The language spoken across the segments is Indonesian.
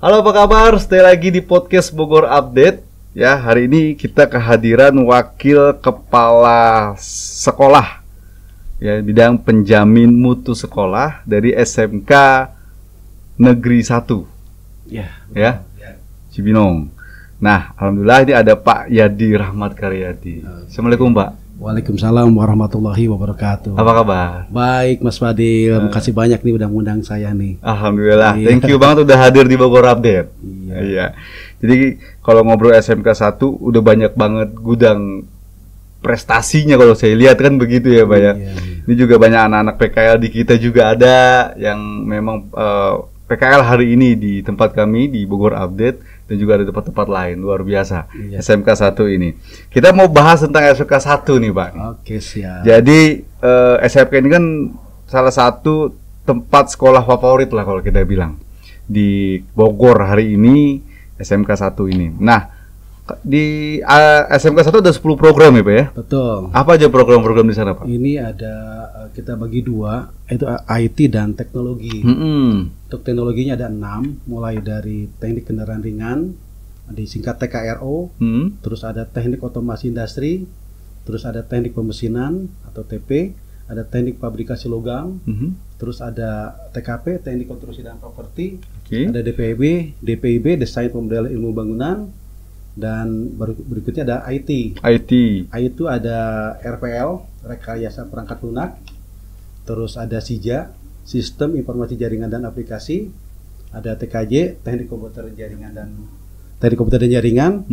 Halo, apa kabar? Stay lagi di podcast Bogor Update. Ya, hari ini kita kehadiran wakil kepala sekolah ya bidang penjamin mutu sekolah dari SMK Negeri 1. Ya. Cibinong. Nah, alhamdulillah ini ada Pak Yadi Rahmat Karyadi. Assalamualaikum, Pak. Waalaikumsalam warahmatullahi wabarakatuh. Apa kabar? Baik, Mas Fadil. Makasih banyak nih udah ngundang saya nih. Alhamdulillah. Iya. Thank you banget udah hadir di Bogor Update. Iya. Jadi kalau ngobrol SMK 1 udah banyak banget gudang prestasinya kalau saya lihat kan begitu ya, Pak ya. Iya. Ini juga banyak anak-anak PKL di kita juga ada yang memang PKL hari ini di tempat kami di Bogor Update dan juga ada tempat-tempat lain, luar biasa. Iya. SMK 1 ini. Kita mau bahas tentang SMK 1 nih, Pak. Oke, siap. Jadi SMK ini kan salah satu tempat sekolah favorit lah kalau kita bilang di Bogor hari ini, SMK 1 ini. Nah, di SMK 1 ada 10 program ya, Pak ya? Betul. Apa aja program-program di sana, Pak? Ini ada kita bagi dua, itu IT dan teknologi. Untuk teknologinya ada 6, mulai dari teknik kendaraan ringan, disingkat TKRO, terus ada teknik otomasi industri, terus ada teknik pemesinan atau TP, ada teknik fabrikasi logam, terus ada TKP, teknik konstruksi dan properti, ada DPIB, desain pemodelan ilmu bangunan, dan berikutnya ada IT. IT itu ada RPL, rekayasa perangkat lunak, terus ada SIJA, sistem informasi jaringan dan aplikasi, ada TKJ, teknik komputer dan jaringan,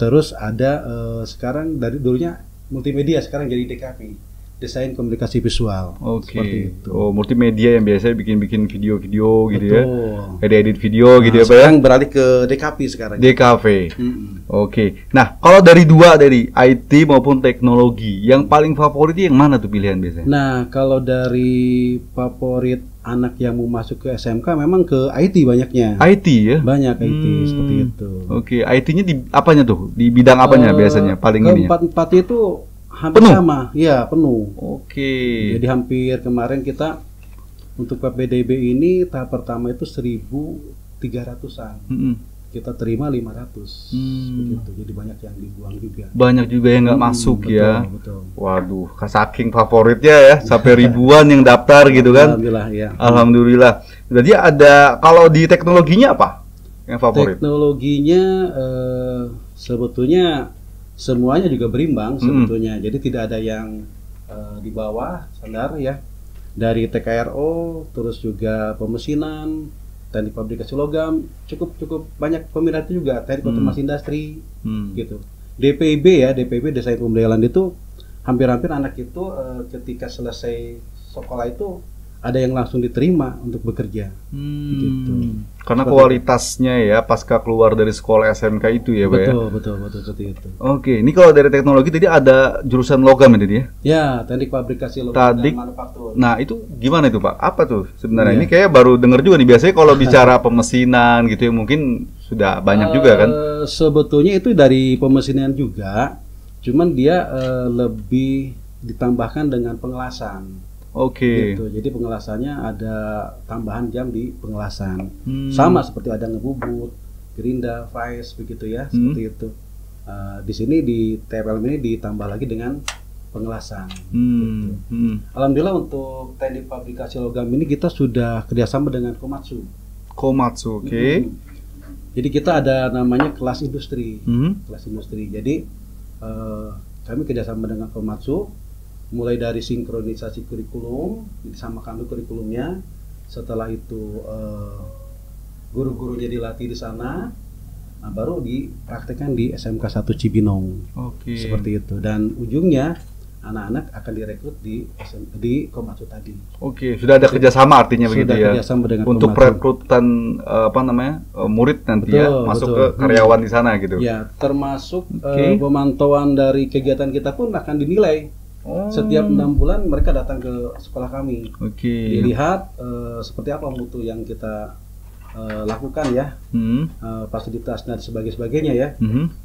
terus ada sekarang dari dulunya multimedia, sekarang jadi DKV, desain komunikasi visual. Seperti itu. Oh, multimedia yang biasanya bikin video-video gitu. Betul. Ya, edit video gitu ya, Pak ya. Sekarang beralih ke DKV sekarang. DKV. Oke. Nah, kalau dari IT maupun teknologi, yang paling favorit yang mana tuh pilihan biasanya? Nah, kalau dari favorit anak yang mau masuk ke SMK memang ke IT banyaknya. IT ya? Banyak IT seperti itu. Oke, IT-nya di apanya tuh? Di bidang apanya biasanya paling ini? Keempat-empatnya itu hampir penuh? sama. Iya, penuh. Oke. Jadi hampir kemarin kita untuk PPDB ini tahap pertama itu 1.300-an. Kita terima 500. Begitu. Jadi banyak yang dibuang juga. Banyak juga yang nggak masuk ya. Betul. Waduh, saking favoritnya ya, sampai ribuan yang daftar gitu kan. Alhamdulillah ya. Alhamdulillah. Jadi ada, kalau di teknologinya apa yang favorit? Teknologinya sebetulnya semuanya juga berimbang sebetulnya. Jadi tidak ada yang di bawah standar ya. Dari TKRO, terus juga pemesinan, teknik fabrikasi logam, cukup banyak peminatnya juga, teknik otomasi industri gitu. DPIB, desain pemodelan itu hampir-hampir anak itu ketika selesai sekolah itu ada yang langsung diterima untuk bekerja. Gitu. Karena kualitasnya ya pasca keluar dari sekolah SMK itu ya, Pak ya. Betul seperti itu. Oke, ini kalau dari teknologi tadi ada jurusan logam ya tadi ya? Ya, teknik fabrikasi logam dan manufaktur. Nah, itu gimana itu, Pak? Apa tuh sebenarnya? Ini kayak baru dengar juga nih. Biasanya kalau bicara pemesinan gitu ya mungkin sudah banyak juga kan? Sebetulnya itu dari pemesinan juga, cuman dia lebih ditambahkan dengan pengelasan. Gitu. Jadi pengelasannya ada tambahan jam di pengelasan. Sama seperti ada ngebubut, gerinda, vice begitu ya, seperti itu. Di sini di TPLM ini ditambah lagi dengan pengelasan. Gitu. Alhamdulillah untuk teknik fabrikasi logam ini kita sudah kerjasama dengan Komatsu. Jadi kita ada namanya kelas industri. Jadi kami kerjasama dengan Komatsu. Mulai dari sinkronisasi kurikulum, disamakan dulu kurikulumnya. Setelah itu guru-gurunya dilatih di sana, baru dipraktekkan di SMK 1 Cibinong. Seperti itu. Dan ujungnya anak-anak akan direkrut di Komatsu tadi. Sudah ada kerjasama artinya begitu ya. Kerjasama dengan untuk perekrutan murid nanti masuk ke karyawan di sana gitu. Ya, termasuk pemantauan dari kegiatan kita pun akan dinilai. Setiap 6 bulan mereka datang ke sekolah kami. Dilihat seperti apa mutu yang kita lakukan ya, fasilitas dan sebagainya ya,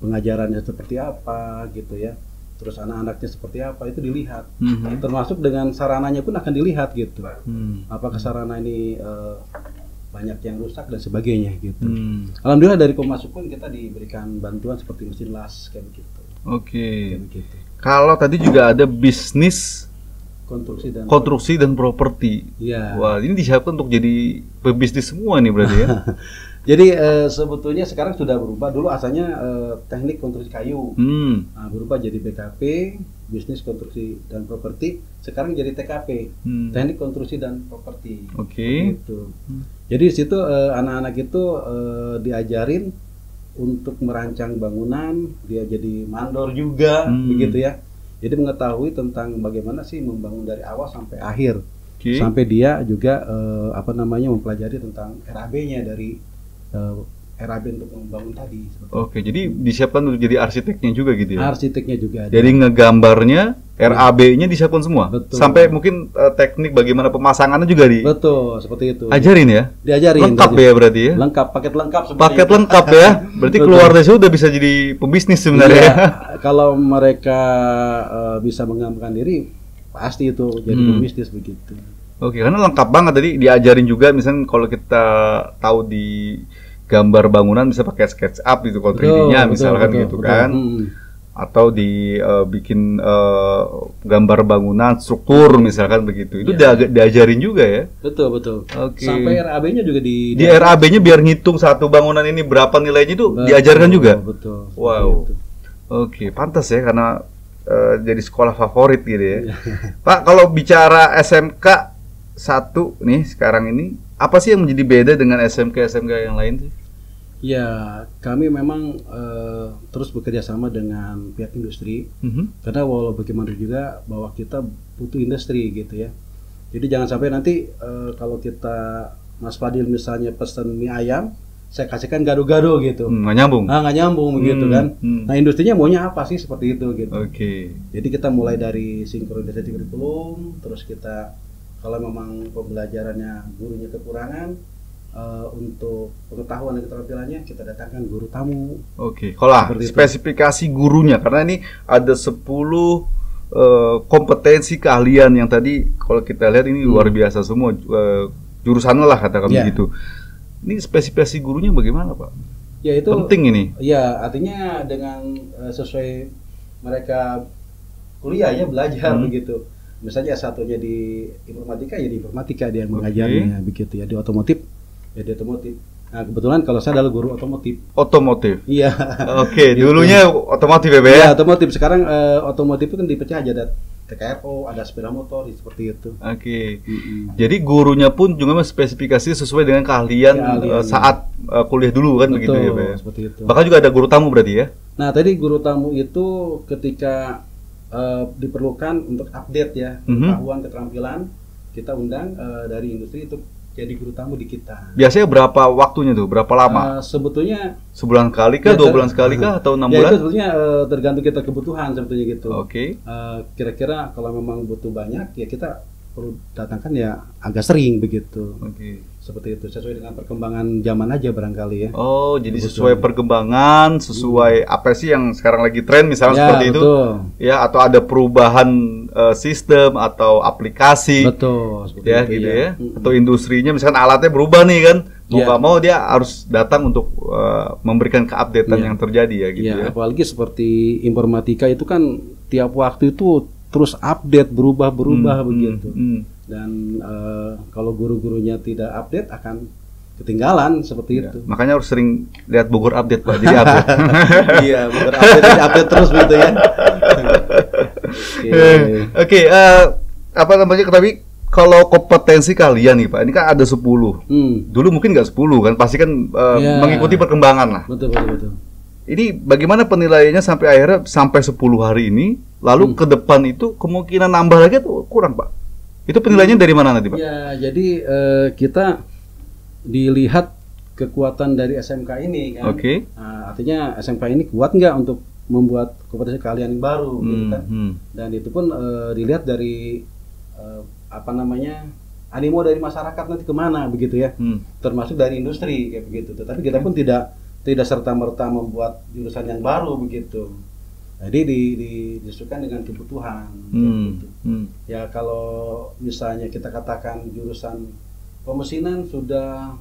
pengajarannya seperti apa gitu ya, terus anak-anaknya seperti apa itu dilihat, termasuk dengan sarananya pun akan dilihat gitu. Apakah sarana ini banyak yang rusak dan sebagainya gitu. Alhamdulillah dari Komasuk pun kita diberikan bantuan seperti mesin las kayak begitu. Oke. Kalau tadi juga ada bisnis konstruksi dan properti. Ya. Wah, ini disiapkan untuk jadi pebisnis semua nih berarti ya. Jadi sebetulnya sekarang sudah berubah. Dulu asalnya teknik konstruksi kayu, nah, berubah jadi BKP, bisnis konstruksi dan properti. Sekarang jadi TKP, teknik konstruksi dan properti. Oke. Gitu. Jadi di situ anak-anak itu diajarin untuk merancang bangunan, dia jadi mandor juga, begitu ya. Jadi mengetahui tentang bagaimana sih membangun dari awal sampai akhir, sampai dia juga mempelajari tentang RAB-nya dari RAB untuk membangun tadi. Oke, jadi disiapkan untuk jadi arsiteknya juga gitu ya? Arsiteknya juga ada. Jadi ngegambarnya, RAB-nya disiapkan semua? Betul. Sampai mungkin teknik bagaimana pemasangannya juga di... Betul, seperti itu. Ajarin ya? Diajarin. Lengkap ya berarti ya? Lengkap, paket lengkap. Paket lengkap ya? Berarti keluar dari situ udah bisa jadi pebisnis sebenarnya ya? Kalau mereka bisa mengembangkan diri, pasti itu jadi pebisnis begitu. Oke, karena lengkap banget tadi diajarin juga, misalnya kalau kita tahu di gambar bangunan bisa pakai SketchUp gitu, kalau 3D-nya misalkan gitu kan, atau bikin gambar bangunan struktur misalkan begitu, itu diajarin juga ya. Betul. Oke. Sampai RAB-nya juga di RAB-nya biar ngitung satu bangunan ini berapa nilainya itu diajarkan juga. Betul. Wow. Oke, pantas ya karena jadi sekolah favorit gitu ya. Pak, kalau bicara SMK 1 nih sekarang ini, apa sih yang menjadi beda dengan SMK yang lain sih? Ya, kami memang terus bekerja sama dengan pihak industri, karena walau bagaimana juga bahwa kita butuh industri gitu ya. Jadi jangan sampai nanti kalau kita Mas Fadil misalnya pesan mie ayam, saya kasihkan gado-gado gitu. Nggak nyambung. Nggak nyambung begitu kan. Nah, industrinya maunya apa sih seperti itu gitu. Oke. Jadi kita mulai dari sinkronisasi kurikulum, terus kita kalau memang pembelajarannya gurunya kekurangan, untuk pengetahuan dan keterampilannya kita datangkan guru tamu. Oke. Kalau spesifikasi gurunya, karena ini ada 10 kompetensi keahlian yang tadi kalau kita lihat ini luar biasa semua, jurusannya lah katakan begitu. Ini spesifikasi gurunya bagaimana Pak? Ya itu penting ini. Ya artinya dengan sesuai mereka kuliah ya belajar begitu. Misalnya satunya di informatika ya di informatika dia mengajarnya begitu ya, di otomotif ya di otomotif. Nah kebetulan kalau saya adalah guru otomotif. Otomotif. Iya. Oke, dulunya otomotif ya, Pak? Iya, otomotif. Sekarang otomotif itu kan dipecah aja, ada TKRO, ada sepeda motor seperti itu. Oke. Jadi gurunya pun juga spesifikasi sesuai dengan keahlian saat kuliah dulu kan. Betul, begitu ya, Pak? Seperti itu. Bahkan juga ada guru tamu berarti ya? Nah, tadi guru tamu itu ketika diperlukan untuk update ya pengetahuan keterampilan, kita undang dari industri itu jadi guru tamu di kita. Biasanya berapa waktunya tuh? Berapa lama? Sebetulnya sebulan kali kah, 2 bulan sekali kah, atau 6 bulan? Itu sebetulnya tergantung kita kebutuhan sebetulnya gitu. Oke. Kira-kira kalau memang butuh banyak ya kita perlu datangkan ya agak sering begitu. Oke. Seperti itu, sesuai dengan perkembangan zaman aja barangkali ya. Oh, jadi sesuai perkembangan, sesuai apa sih yang sekarang lagi tren misalnya seperti itu. Ya, atau ada perubahan sistem atau aplikasi. Betul, seperti ya, itu, gitu ya. Atau industrinya misalkan alatnya berubah nih kan. Mau nggak mau dia harus datang untuk memberikan keupdatean yang terjadi ya gitu ya. Apalagi seperti informatika itu kan tiap waktu itu terus update, berubah begitu. Dan kalau guru-gurunya tidak update akan ketinggalan seperti itu. Makanya harus sering lihat Bogor Update Pak, jadi update. Iya, Bogor Update, jadi update terus gitu ya. Oke, apa namanya, tapi kalau kompetensi kalian nih Pak, ini kan ada 10. Dulu mungkin nggak 10 kan, pasti kan mengikuti perkembangan lah. Betul. Ini bagaimana penilaiannya sampai akhirnya sampai 10 hari ini, lalu ke depan itu kemungkinan nambah lagi atau kurang Pak? Itu penilaiannya dari mana nanti Pak? Ya, jadi kita dilihat kekuatan dari SMK ini kan. Oke. Artinya SMK ini kuat nggak untuk membuat kompetensi keahlian yang baru gitu kan. Dan itu pun dilihat dari animo dari masyarakat nanti kemana begitu ya. Termasuk dari industri kayak begitu. Tetapi kita pun tidak serta-merta membuat jurusan yang baru begitu. Jadi disesuaikan dengan kebutuhan. Gitu. Ya kalau misalnya kita katakan jurusan pemesinan sudah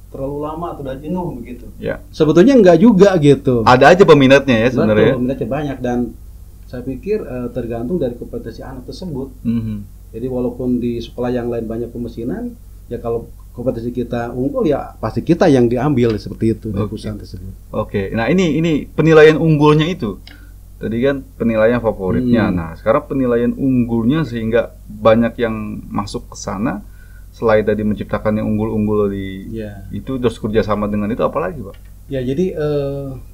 terlalu lama atau udah jenuh begitu. Ya. Sebetulnya enggak juga gitu. Ada aja peminatnya ya sebenarnya. Betul, peminatnya banyak dan saya pikir tergantung dari kompetensi anak tersebut. Jadi walaupun di sekolah yang lain banyak pemesinan, ya kalau kompetensi kita unggul ya pasti kita yang diambil seperti itu dari perusahaan tersebut. Oke. Nah ini penilaian unggulnya itu. Tadi kan penilaian favoritnya. Nah sekarang penilaian unggulnya sehingga banyak yang masuk ke sana. Selain tadi menciptakan yang unggul-unggul itu terus kerjasama dengan itu apalagi Pak? Ya jadi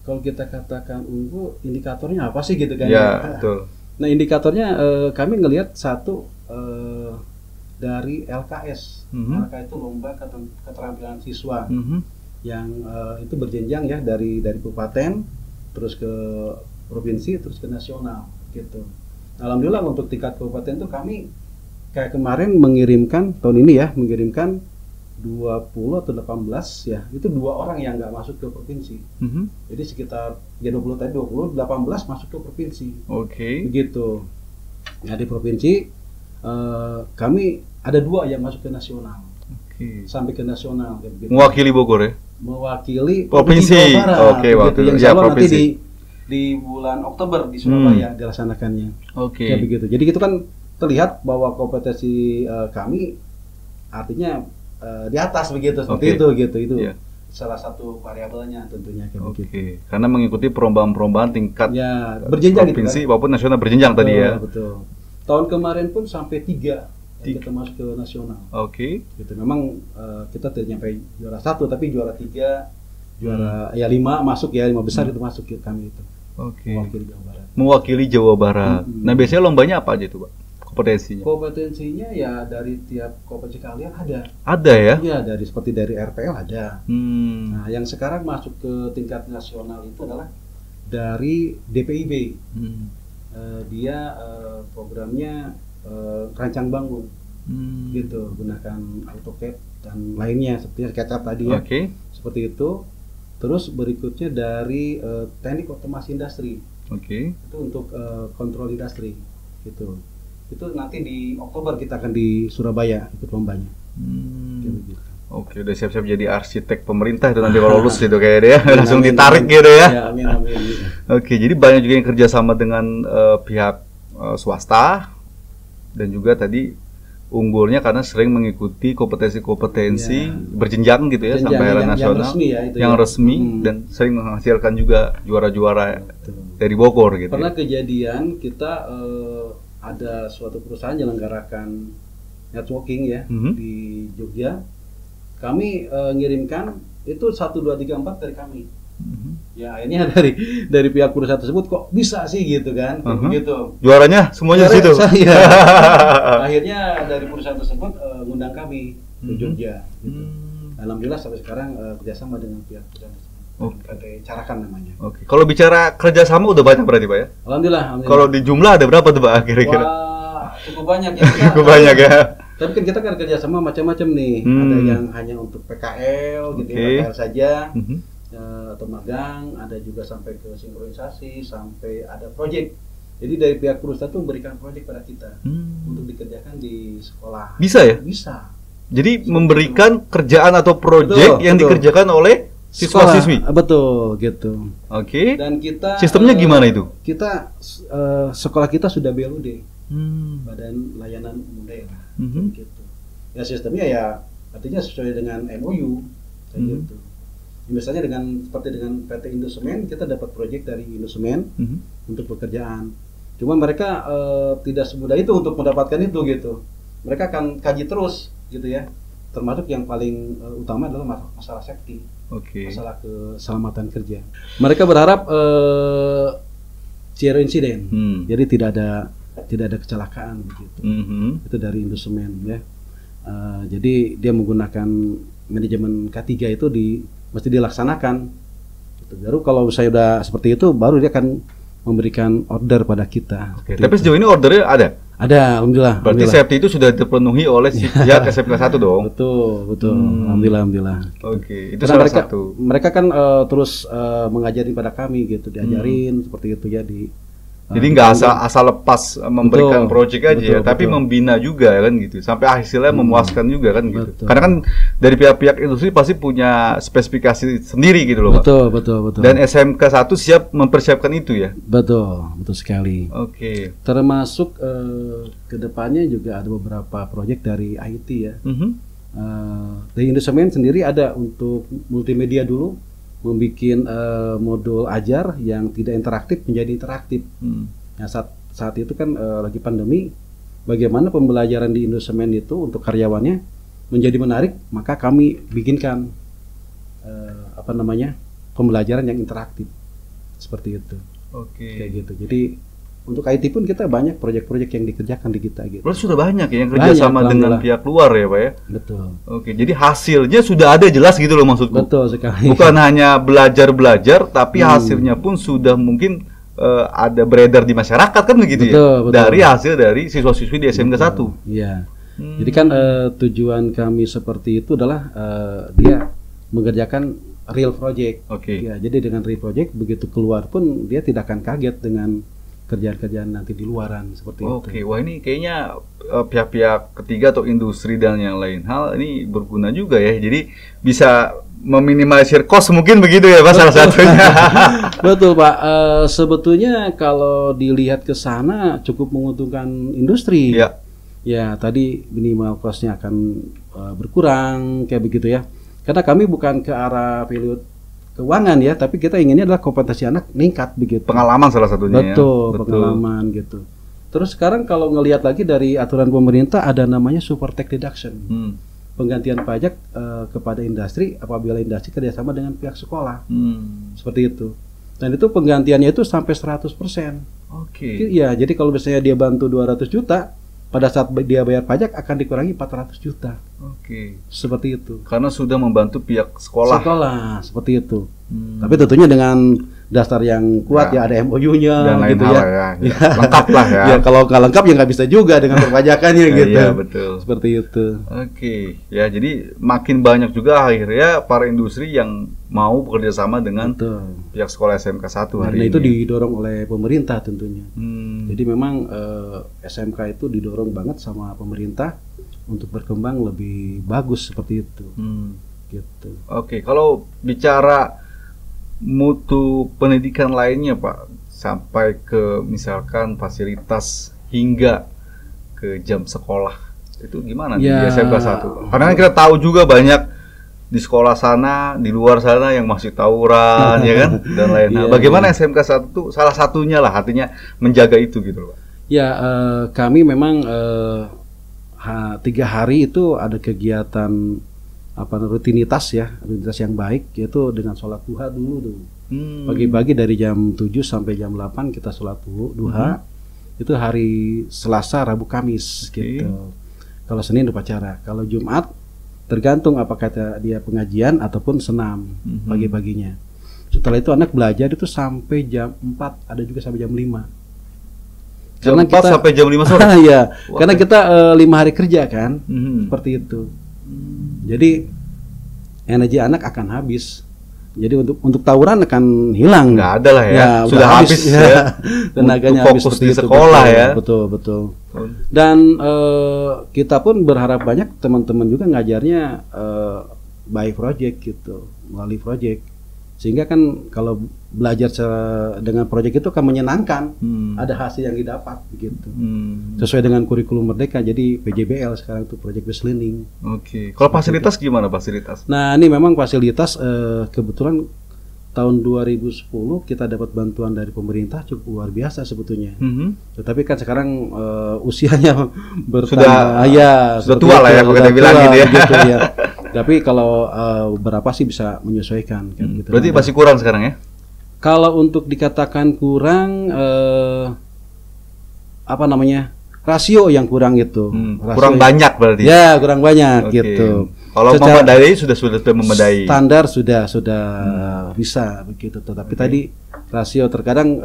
kalau kita katakan unggul indikatornya apa sih gitu kan? Ya betul. Nah indikatornya kami ngelihat satu dari LKS. LKS itu lomba keterampilan siswa yang itu berjenjang ya dari kabupaten terus ke provinsi terus ke nasional gitu. Alhamdulillah untuk tingkat kabupaten itu kami kayak kemarin mengirimkan tahun ini ya mengirimkan 20 atau 18 ya itu 2 orang yang nggak masuk ke provinsi. Jadi sekitar ya 20 tadi 18 masuk ke provinsi. Begitu. Nah di provinsi kami ada 2 yang masuk ke nasional. Sampai ke nasional. Gitu. Mewakili Bogor ya? Mewakili provinsi. Waktu yang ya, nanti di bulan Oktober di Surabaya dilaksanakannya. Kayak begitu. Jadi itu kan terlihat bahwa kompetensi kami artinya di atas begitu seperti itu gitu itu salah satu variabelnya tentunya kayak begitu. Karena mengikuti perlombaan-perlombaan tingkat berjenjang provinsi gitu, kan? maupun nasional berjenjang tadi ya. Betul. Tahun kemarin pun sampai 3 kita masuk ke nasional. Gitu. Memang kita tidak nyampe juara 1 tapi juara 3, juara ya 5 masuk ya 5 besar itu masuk ke kami itu. Mewakili Jawa Barat. Mewakili Jawa Barat. Nah biasanya lombanya apa aja itu Pak? Kompetensinya ya dari tiap kompetensi kalian ada. Ada ya? Iya seperti dari RPL ada. Nah yang sekarang masuk ke tingkat nasional itu adalah dari DPIB. Dia programnya rancang bangun, gitu gunakan AutoCAD dan lainnya seperti SketchUp tadi ya. Seperti itu. Terus berikutnya dari teknik otomasi industri. Itu untuk kontrol industri, gitu. Itu nanti di Oktober kita akan di Surabaya ikut lombanya. Udah siap-siap jadi arsitek pemerintah itu nanti kalau lulus gitu kayak dia langsung ditarik gitu ya. Amin. Jadi banyak juga yang kerjasama dengan pihak swasta dan juga tadi unggulnya karena sering mengikuti kompetensi-kompetensi berjenjang gitu ya sampai era nasional yang resmi dan sering menghasilkan juga juara-juara dari Bogor gitu. Pernah kejadian kita ada suatu perusahaan menyelenggarakan networking ya di Jogja. Kami ngirimkan itu 1, 2, 3, 4 dari kami. Ya akhirnya dari pihak perusahaan tersebut kok bisa sih gitu kan, begitu. Juaranya semuanya di situ. Akhirnya dari perusahaan tersebut ngundang kami ke Jogja. Gitu. Alhamdulillah sampai sekarang kerjasama dengan pihak perusahaan tersebut. Carakan namanya. Kalau bicara kerjasama udah banyak berarti Pak ya? Alhamdulillah. Kalau di jumlah ada berapa tuh Pak kira-kira? Wah, cukup banyak ya. Cukup banyak ya. Tapi kan kita kan kerjasama macam-macam nih. Ada yang hanya untuk PKL gitu ya, PKL saja. Atau magang, ada juga sampai ke sinkronisasi, sampai ada proyek. Jadi dari pihak perusahaan tuh memberikan proyek pada kita untuk dikerjakan di sekolah. Bisa ya? Bisa. Jadi memberikan kerjaan atau proyek yang dikerjakan oleh siswa-siswi. Betul, gitu. Dan kita sistemnya gimana itu? Kita sekolah kita sudah BLUD, Badan Layanan Umum Daerah, gitu. Ya sistemnya ya artinya sesuai dengan MOU, kayak gitu. Misalnya seperti dengan PT Indosemen kita dapat proyek dari Indosemen untuk pekerjaan. Cuma mereka tidak semudah itu untuk mendapatkan itu gitu. Mereka akan kaji terus gitu ya. Termasuk yang paling utama adalah masalah safety. Masalah keselamatan kerja. Mereka berharap zero insiden. Jadi tidak ada kecelakaan begitu. Itu dari Indosemen ya. Jadi dia menggunakan manajemen K3 itu mesti dilaksanakan. Baru kalau saya udah seperti itu, baru dia akan memberikan order pada kita. Tapi sejauh ini ordernya ada? Ada, alhamdulillah. Berarti safety itu sudah terpenuhi oleh si pihak SMK 1 dong? Betul. Alhamdulillah. Itu salah satu. Mereka kan terus mengajari pada kami gitu, diajarin seperti itu ya Jadi nggak asal lepas memberikan proyek aja, tapi membina juga kan gitu, sampai hasilnya memuaskan juga kan gitu. Karena kan dari pihak-pihak industri pasti punya spesifikasi sendiri gitu loh, Pak. Betul. Dan SMK 1 siap mempersiapkan itu ya. Betul sekali. Oke. Termasuk kedepannya juga ada beberapa proyek dari IT ya. Dari Indosemen sendiri ada untuk multimedia dulu, membuat modul ajar yang tidak interaktif menjadi interaktif. Nah, saat itu kan lagi pandemi, bagaimana pembelajaran di Indosemen itu untuk karyawannya menjadi menarik, maka kami bikinkan pembelajaran yang interaktif seperti itu. Kayak gitu. Jadi untuk IT pun kita banyak proyek-proyek yang dikerjakan di kita gitu. Berarti sudah banyak ya yang kerjasama dengan pihak luar ya, Pak ya? Betul. Oke, jadi hasilnya sudah ada jelas gitu loh maksudku. Betul sekali. Bukan hanya belajar, tapi hasilnya pun sudah mungkin ada beredar di masyarakat kan begitu betul. Dari hasil dari siswa-siswi di SMK 1. Iya. Jadi kan tujuan kami seperti itu adalah dia mengerjakan real project. Ya, jadi dengan real project begitu keluar pun dia tidak akan kaget dengan kerjaan-kerjaan nanti di luaran seperti itu. Wah ini kayaknya pihak-pihak ketiga atau industri dan yang lain hal ini berguna juga ya. Jadi bisa meminimalisir cost mungkin begitu ya Pak salah satunya. Betul Pak. Sebetulnya kalau dilihat ke sana cukup menguntungkan industri. Ya. Ya tadi minimal cost-nya akan berkurang kayak begitu ya. Karena kami bukan ke arah value keuangan ya, tapi kita inginnya adalah kompetensi anak meningkat begitu. Pengalaman salah satunya. Betul. Pengalaman gitu. Terus sekarang kalau ngelihat lagi dari aturan pemerintah ada namanya super tax deduction. Penggantian pajak kepada industri apabila industri kerjasama dengan pihak sekolah. Seperti itu. Dan itu penggantiannya itu sampai 100%. Iya, jadi kalau misalnya dia bantu 200 juta, pada saat dia bayar pajak akan dikurangi 400 juta. Seperti itu. Karena sudah membantu pihak sekolah. Seperti itu. Tapi tentunya dengan dasar yang kuat ya, ada MOU-nya gitu ya. Lengkap lah ya. Ya kalau nggak lengkap ya nggak bisa juga dengan perpajakannya gitu. Iya betul. Seperti itu. Ya jadi makin banyak juga akhirnya para industri yang mau bekerja sama dengan pihak sekolah SMK 1 hari ini. Itu didorong oleh pemerintah tentunya. Jadi memang SMK itu didorong banget sama pemerintah untuk berkembang lebih bagus seperti itu. Gitu. Kalau bicara mutu pendidikan lainnya Pak, sampai ke misalkan fasilitas hingga ke jam sekolah, itu gimana di SMK 1? Karena kita tahu juga banyak di sekolah sana, di luar sana yang masih tawuran ya kan dan lain-lain. Bagaimana SMK 1 itu salah satunya lah artinya menjaga itu gitu Pak? Ya kami memang 3 hari itu ada kegiatan rutinitas yang baik, yaitu dengan sholat duha dulu tuh. Pagi-pagi dari jam 7 sampai jam 8 kita sholat duha. Itu hari Selasa, Rabu, Kamis gitu. Kalau Senin upacara, kalau Jumat tergantung apakah dia pengajian ataupun senam pagi-paginya. Setelah itu anak belajar itu sampai jam 4, ada juga sampai jam 5. Jam 4 sampai jam 5 sore? Iya, karena kita 5 hari kerja kan, seperti itu. Jadi energi anak akan habis. Jadi untuk tawuran akan hilang. Nggak ada lah ya. Sudah habis ya. Tenaganya habis fokus di sekolah ya. Betul. Dan kita pun berharap banyak teman-teman juga ngajarnya by project gitu, melalui project. Sehingga kan kalau belajar dengan proyek itu akan menyenangkan, ada hasil yang didapat begitu. Sesuai dengan kurikulum Merdeka, jadi PJBL sekarang itu project based learning. Kalau fasilitas gimana fasilitas? Nah ini memang fasilitas kebetulan tahun 2010 kita dapat bantuan dari pemerintah cukup luar biasa sebetulnya. Tetapi kan sekarang usianya bertambah, sudah tua lah ya kalau kita bilang gitu ya. Tapi kalau berapa sih bisa menyesuaikan kan gitu. Berarti masih kurang sekarang ya? Kalau untuk dikatakan kurang rasio yang kurang itu. Kurang banyak berarti. Ya, kurang banyak gitu. Kalau memadai sudah memadai. Standar sudah bisa begitu. Tetapi tadi rasio terkadang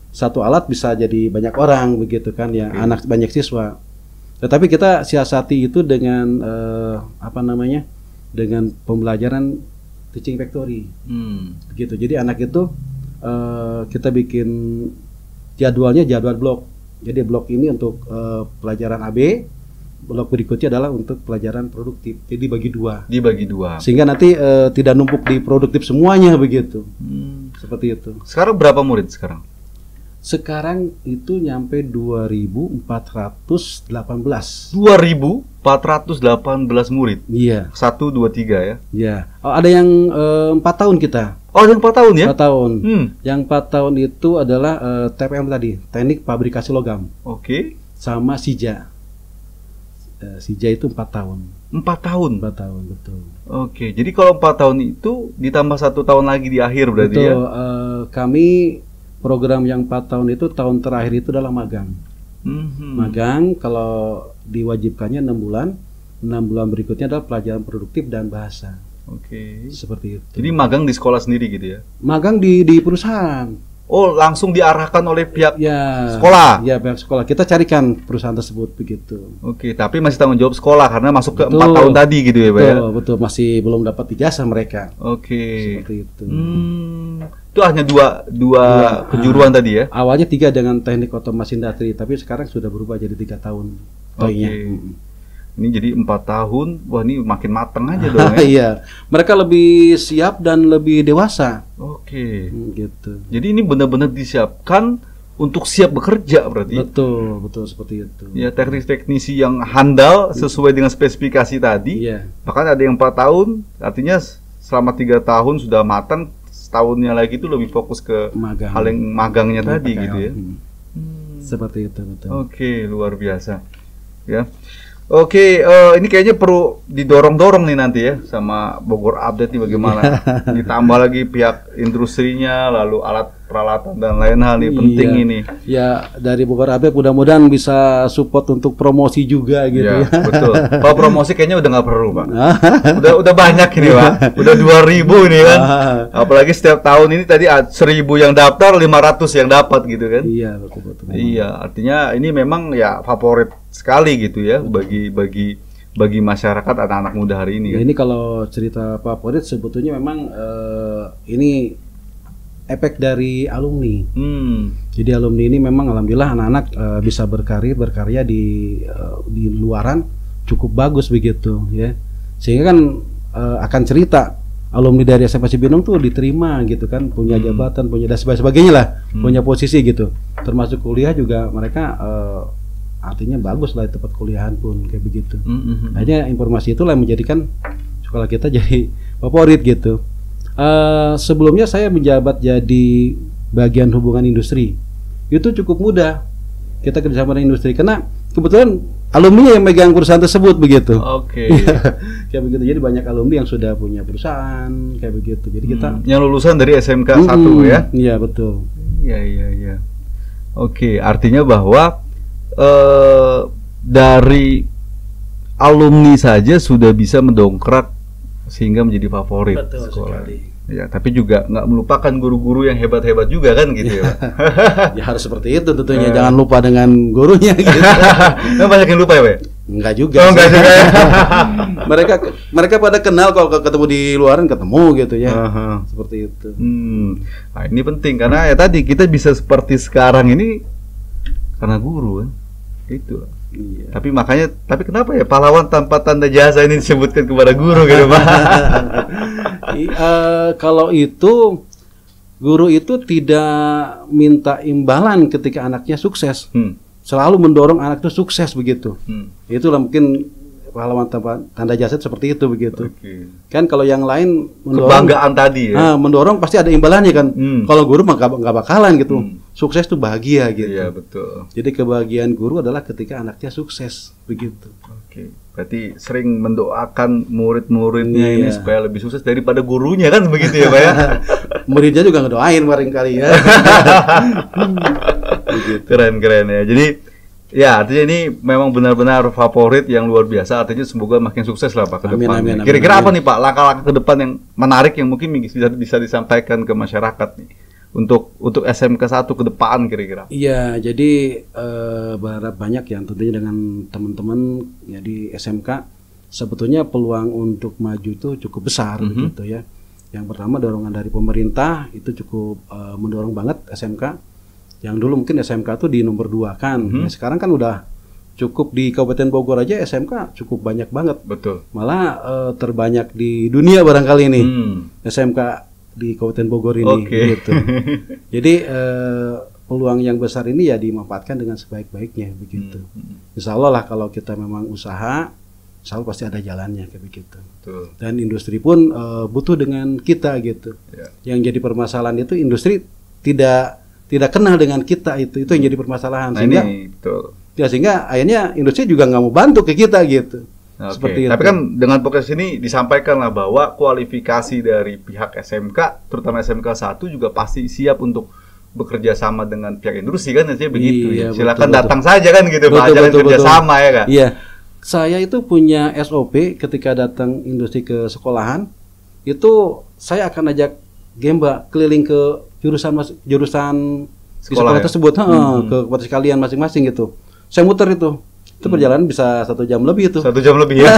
satu alat bisa jadi banyak orang begitu kan ya, anak banyak siswa. Tetapi kita siasati itu dengan dengan pembelajaran teaching factory, begitu. Jadi anak itu kita bikin jadwalnya jadwal blok. Jadi blok ini untuk pelajaran AB, blok berikutnya adalah untuk pelajaran produktif. Jadi dibagi dua. Sehingga nanti tidak numpuk di produktif semuanya begitu. Seperti itu. Sekarang berapa murid sekarang? Sekarang itu nyampe 2.418. 2.418 murid. Iya. 1, 2, 3 ya. Iya. Oh, ada yang 4 tahun kita. Oh, yang 4 tahun ya? 4 tahun. Yang 4 tahun itu adalah TPM tadi, teknik pabrikasi logam. Oke. Sama SIJA. SIJA itu 4 tahun. 4 tahun? 4 tahun, betul. Oke, jadi kalau 4 tahun itu ditambah 1 tahun lagi di akhir berarti betul, ya? Kami program yang 4 tahun itu tahun terakhir itu adalah magang. Magang kalau diwajibkannya 6 bulan. 6 bulan berikutnya adalah pelajaran produktif dan bahasa. Oke. Seperti itu. Jadi magang di sekolah sendiri gitu ya? Magang di perusahaan. Oh, langsung diarahkan oleh pihak ya, sekolah? Ya, pihak sekolah. Kita carikan perusahaan tersebut begitu. Oke, tapi masih tanggung jawab sekolah karena masuk ke 4 tahun tadi gitu ya, Pak ya? Betul, masih belum dapat ijazah mereka. Oke. Seperti itu. Itu hanya dua kejuruan tadi ya? Awalnya 3 dengan teknik otomasi industri, tapi sekarang sudah berubah jadi 3 tahun. Oke. Ini jadi 4 tahun, wah ini makin mateng aja dong ya? Iya, mereka lebih siap dan lebih dewasa. Oke. Gitu. Jadi ini benar-benar disiapkan untuk siap bekerja berarti? Betul seperti itu. Ya, teknis-teknisi yang handal sesuai dengan spesifikasi tadi. Iya. Bahkan ada yang 4 tahun, artinya selama 3 tahun sudah matang, setahunnya lagi itu lebih fokus ke hal yang magangnya tadi gitu ya? Seperti itu, betul. Oke, luar biasa. Ya. Oke, ini kayaknya perlu didorong-dorong nih nanti ya sama Bogor Update nih bagaimana. Ditambah lagi pihak industrinya, lalu alat peralatan dan lain hal nih penting ini. Ya, dari Bogor Update mudah-mudahan bisa support untuk promosi juga gitu ya. Betul. Kalau promosi kayaknya udah nggak perlu, Pak. udah banyak ini, Pak. Udah 2.000 ini kan. Apalagi setiap tahun ini tadi 1.000 yang daftar, 500 yang dapat gitu kan. Iya, betul. Iya, artinya ini memang ya favorit sekali gitu ya bagi masyarakat anak-anak muda hari ini. Ya, ini kalau cerita favorit sebetulnya memang ini efek dari alumni. Jadi alumni ini memang alhamdulillah anak-anak bisa berkarya di luaran cukup bagus begitu ya. Sehingga kan akan cerita alumni dari SMA Cibinong tuh diterima gitu kan, punya jabatan, punya dan sebagainya lah, punya posisi gitu. Termasuk kuliah juga mereka artinya bagus lah tempat kuliahan pun kayak begitu. Akhirnya informasi itulah yang menjadikan sekolah kita jadi favorit gitu. Sebelumnya saya menjabat jadi bagian hubungan industri. Itu cukup mudah. Kita kerjasama dengan industri karena kebetulan alumni yang megang perusahaan tersebut begitu. Oke. Kayak begitu. Jadi banyak alumni yang sudah punya perusahaan kayak begitu. Jadi kita yang lulusan dari SMK 1 ya. Iya, betul. Iya. Oke, artinya bahwa dari alumni saja sudah bisa mendongkrak sehingga menjadi favorit sekolah. Ya, tapi juga nggak melupakan guru-guru yang hebat-hebat juga kan gitu ya. Ya harus seperti itu tentunya. Jangan lupa dengan gurunya gitu. Nah, banyak yang lupa ya, Pak? Enggak juga. Oh, enggak juga ya. mereka pada kenal kalau ketemu di luaran ketemu gitu ya. Seperti itu. Nah, ini penting karena ya tadi kita bisa seperti sekarang ini karena guru kan. Itu. Iya. Tapi kenapa ya pahlawan tanpa tanda jasa ini disebutkan kepada guru gitu, Pak? Kalau itu guru itu tidak minta imbalan ketika anaknya sukses. Selalu mendorong anak itu sukses begitu. Itulah mungkin pahlawan tanpa tanda jasa seperti itu begitu. Kan kalau yang lain mendorong, kebanggaan tadi ya. Mendorong pasti ada imbalannya kan. Kalau guru mah nggak bakalan gitu. Sukses tuh bahagia gitu. Iya, betul. Jadi kebahagiaan guru adalah ketika anaknya sukses begitu. Oke. Berarti sering mendoakan murid-muridnya ini supaya lebih sukses daripada gurunya kan begitu ya, Pak ya? Muridnya juga ngedoain barangkali ya. Keren ya. Jadi ya artinya ini memang benar-benar favorit yang luar biasa. Artinya semoga makin sukses lah Pak ke depan. Kira-kira apa nih Pak langkah-langkah ke depan yang menarik yang mungkin bisa disampaikan ke masyarakat nih untuk SMK 1 ke depan kira-kira? Iya, jadi berharap banyak ya tentunya dengan teman-teman ya di SMK sebetulnya peluang untuk maju itu cukup besar gitu ya. Yang pertama dorongan dari pemerintah itu cukup mendorong banget SMK. Yang dulu mungkin SMK tuh di nomor 2 kan. Ya, sekarang kan udah cukup di Kabupaten Bogor aja SMK cukup banyak banget. Betul. Malah terbanyak di dunia barangkali ini SMK di Kabupaten Bogor ini gitu. Jadi peluang yang besar ini ya dimanfaatkan dengan sebaik-baiknya begitu. Insya Allah lah kalau kita memang usaha, insya Allah pasti ada jalannya kayak begitu. Betul. Dan industri pun butuh dengan kita gitu. Yang jadi permasalahan itu industri tidak kenal dengan kita, itu yang jadi permasalahan. Sehingga betul. Ya, sehingga akhirnya industri juga nggak mau bantu ke kita gitu. Seperti Tapi itu. kan dengan podcast ini disampaikan lah bahwa kualifikasi dari pihak SMK, terutama SMK 1 juga pasti siap untuk bekerja sama dengan pihak industri kan, artinya begitu. Iya, silakan betul, datang saja kan gitu, Pak, jangan kerja sama ya kan. Iya. Saya itu punya SOP ketika datang industri ke sekolahan, itu saya akan ajak Gemba keliling ke jurusan di sekolah tersebut, ke kepada sekalian masing-masing gitu. Saya muter itu perjalanan bisa 1 jam lebih itu. 1 jam lebih ya,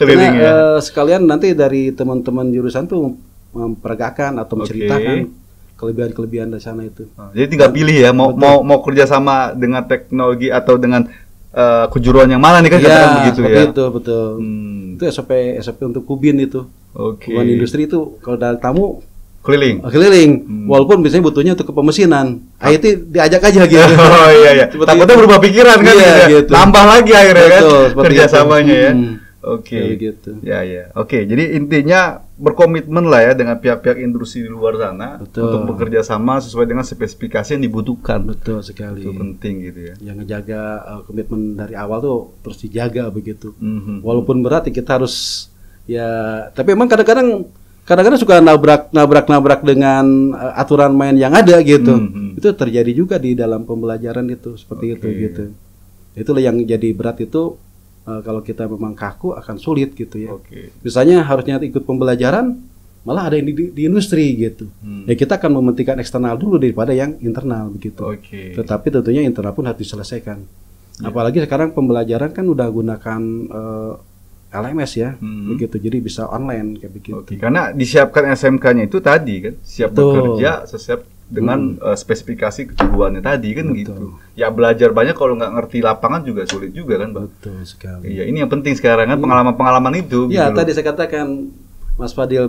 keliling ya. Sekalian nanti dari teman-teman jurusan tuh memperagakan atau menceritakan kelebihan-kelebihan dari sana itu. Jadi tinggal pilih ya, mau kerja sama dengan teknologi atau dengan kejuruan yang mana nih kan, katakan begitu ya. Itu betul. Itu SOP untuk Kubin itu. Kubin industri itu kalau ada tamu keliling. Walaupun biasanya butuhnya untuk kepemesinan. IT diajak aja gitu. Oh iya. Takutnya berubah pikiran kan gitu. Nambah lagi akhirnya kan kerjasamanya ya. Gitu. Ya. Oke, jadi intinya berkomitmen lah ya dengan pihak-pihak industri di luar sana untuk bekerja sama sesuai dengan spesifikasi yang dibutuhkan. Betul sekali. Itu penting gitu ya. Yang ngejaga komitmen dari awal tuh terus dijaga begitu. Walaupun berat kita harus ya, tapi emang kadang-kadang suka nabrak dengan aturan main yang ada gitu. Itu terjadi juga di dalam pembelajaran itu seperti itu gitu. Itulah yang jadi berat itu. Kalau kita memang kaku akan sulit gitu ya. Misalnya harusnya ikut pembelajaran, malah ada yang di industri gitu. Ya kita akan mementingkan eksternal dulu daripada yang internal begitu. Tetapi tentunya internal pun harus diselesaikan. Apalagi sekarang pembelajaran kan udah gunakan LMS ya, begitu. Jadi bisa online kayak begitu. Karena disiapkan SMK-nya itu tadi kan, siap bekerja sesuai dengan spesifikasi kejuruannya tadi kan. Gitu. Ya belajar banyak kalau nggak ngerti lapangan juga sulit juga kan, Bang. Betul sekali. Iya, ini yang penting sekarang kan, pengalaman-pengalaman itu. Ya, gitu tadi saya katakan Mas Fadil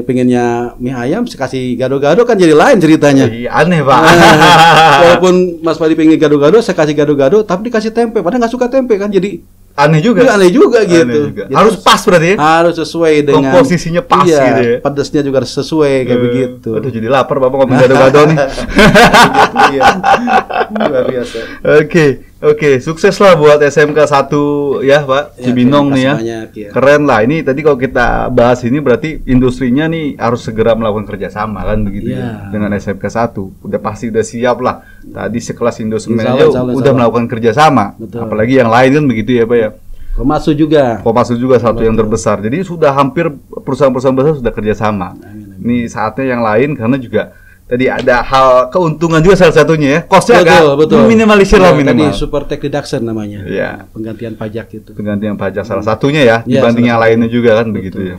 pengennya mie ayam, saya kasih gado-gado kan jadi lain ceritanya. Iya, aneh Pak. Walaupun Mas Fadil pengen gado-gado, saya kasih gado-gado, tapi dikasih tempe, padahal nggak suka tempe kan, jadi aneh juga gitu. Jadi harus pas berarti ya? Harus sesuai dengan komposisinya pas gitu ya. Pedesnya juga harus sesuai kayak begitu. Aduh, jadi lapar Bapak ngomong gado-gado nih. Luar biasa. Oke, sukses lah buat SMK 1 ya Pak, Cibinong nih ya. Keren lah. Ini tadi kalau kita bahas ini berarti industrinya nih harus segera melakukan kerjasama kan begitu ya. Dengan SMK 1. Udah pasti udah siap lah. Tadi sekelas Indosemen aja udah melakukan kerjasama. Apalagi yang lain kan begitu ya Pak ya. Komatsu juga satu yang terbesar. Jadi sudah hampir perusahaan-perusahaan besar sudah kerjasama. Ini saatnya yang lain karena juga tadi ada hal keuntungan juga salah satunya ya. Kosnya agak minimalisir lah minimal. Tadi super tax reduction namanya. Ya. Penggantian pajak itu. Penggantian pajak salah satunya ya, dibanding yang lainnya juga kan begitu ya.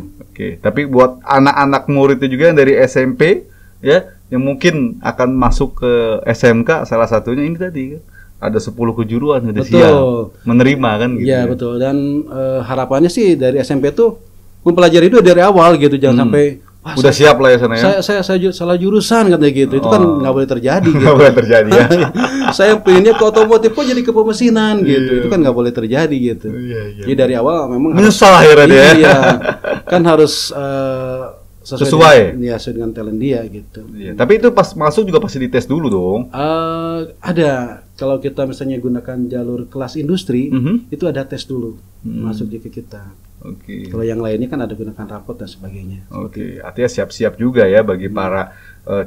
Tapi buat anak-anak muridnya juga yang dari SMP ya, yang mungkin akan masuk ke SMK, salah satunya ini tadi kan. Ada 10 kejuruan udah siap menerima kan gitu. Iya, betul. Dan harapannya sih dari SMP tuh mempelajari itu dari awal gitu, jangan sampai udah siap lah ya sana ya. Saya salah jurusan katanya gitu. Itu kan nggak boleh terjadi gitu. Nggak boleh terjadi ya. Saya pengennya ke otomotif kok jadi ke pemesinan gitu. Itu kan nggak boleh terjadi gitu. Jadi dari awal memang menyesal akhirnya dia. Iya. Kan harus sesuai dengan talent dia gitu. Tapi itu pas masuk juga pasti dites dulu dong. Ada. Kalau kita misalnya gunakan jalur kelas industri, itu ada tes dulu masuk ke kita. Kalau yang lainnya kan ada gunakan rapot dan sebagainya. Artinya siap-siap juga ya bagi para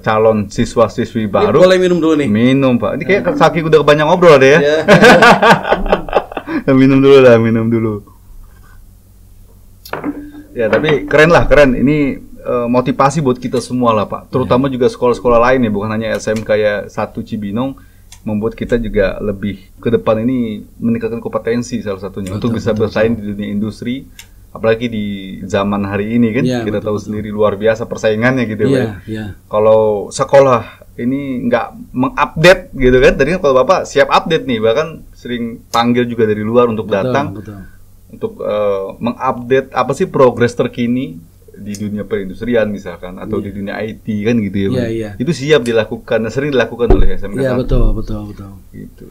calon siswa-siswi baru. Boleh minum dulu nih. Minum Pak. Ini kayak saking udah banyak ngobrol deh ya. Minum dulu. Ya tapi keren. Ini motivasi buat kita semua lah Pak. Terutama juga sekolah-sekolah lain ya, bukan hanya SMK ya 1 Cibinong. Membuat kita juga lebih ke depan ini meningkatkan kompetensi salah satunya untuk bisa bersaing di dunia industri, apalagi di zaman hari ini kan, kita tahu sendiri luar biasa persaingannya gitu ya. Kalau sekolah ini nggak mengupdate gitu kan, tadi kalau Bapak siap update nih, bahkan sering panggil juga dari luar untuk datang untuk mengupdate apa sih progres terkini di dunia perindustrian misalkan atau di dunia IT kan gitu ya. Itu siap dilakukan, sering dilakukan oleh SMK. Iya, betul. Gitu.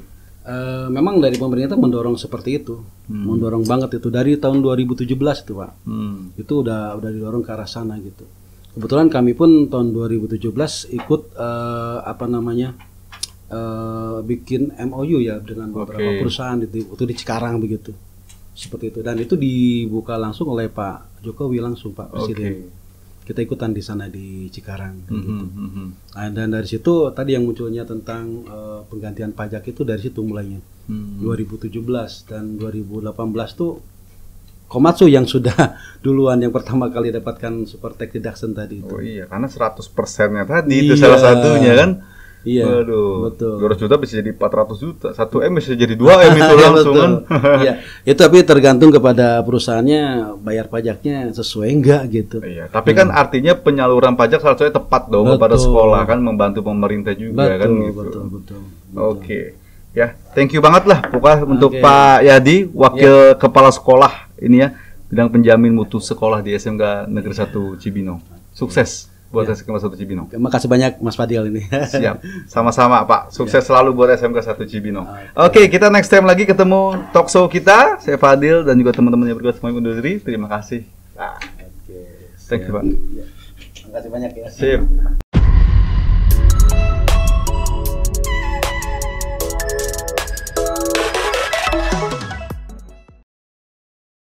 Memang dari pemerintah mendorong seperti itu, mendorong banget itu dari tahun 2017 itu Pak. Itu udah didorong ke arah sana gitu. Kebetulan kami pun tahun 2017 ikut bikin MOU ya dengan beberapa perusahaan itu di Cikarang begitu. Seperti itu, dan itu dibuka langsung oleh Pak Jokowi langsung, Pak Presiden. Kita ikutan di sana di Cikarang gitu. Nah, dan dari situ tadi yang munculnya tentang penggantian pajak itu dari situ mulainya. 2017 dan 2018 tuh Komatsu yang sudah duluan yang pertama kali dapatkan super tax deduction tadi itu. Oh iya, karena 100%-nya tadi itu salah satunya kan. Iya, waduh, betul. 200 juta bisa jadi 400 juta, 1 M bisa jadi 2 M itu langsung kan. Iya, itu tapi tergantung kepada perusahaannya bayar pajaknya sesuai enggak gitu. Iya, tapi kan artinya penyaluran pajak salah satunya tepat dong kepada sekolah kan, membantu pemerintah juga kan gitu. Betul. Oke. Ya, thank you banget lah pokoknya untuk Pak Yadi, Wakil Kepala Sekolah ini ya, bidang penjamin mutu sekolah di SMK Negeri 1 Cibinong. Sukses buat SMK 1 Cibinong. Makasih banyak Mas Fadil ini. Siap, sama-sama Pak. Sukses selalu buat SMK 1 Cibinong. Oke, kita next time lagi ketemu talk show kita. Saya Fadil dan juga teman-teman yang bertugas semuanya undur diri. Terima kasih. Thank you Pak. Makasih banyak ya. Sip.